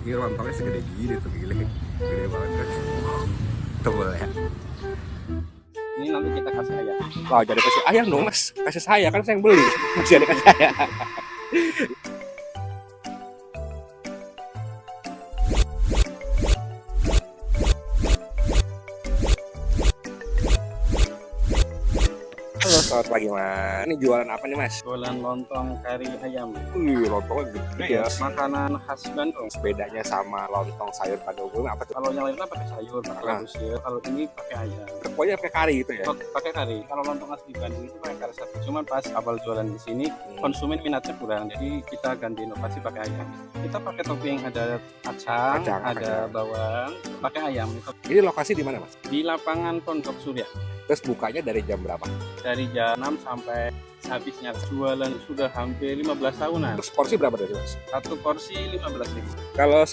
Ini lontongnya segede gini tuh, gile. Gede banget. Tebel ya. Ini nanti kita kasih ayam. Wah, jadi kasih ayam dong mas. Kasih saya, kan saya yang beli. Masih ada kasih saya. Halo, selamat pagi mas. Ini jualan apa nih mas? Jualan lontong kari ayam. Wih, lontongnya gede ya. Makanan khas Bandung. Bedanya sama lontong sayur pada umumnya apa tuh? Kalau yang lain kan pakai sayur, pakai Ah. rebusir. Kalau ini pakai ayam. Pokoknya pakai kari gitu ya. Pakai kari. Kalau lontong khas di Bandung itu pakai kari sapi. Cuman pas awal jualan di sini konsumen minatnya kurang. Jadi kita ganti inovasi pakai ayam. Kita pakai topping ada kacang, ada bawang, pakai ayam. Ini lokasi di mana mas? Di lapangan Pondok Surya. Terus bukanya dari jam berapa? Dari jam 6 sampai habisnya. Jualan sudah hampir 15 tahunan. Terus porsi berapa dari mas? Satu porsi 15.000. Kalau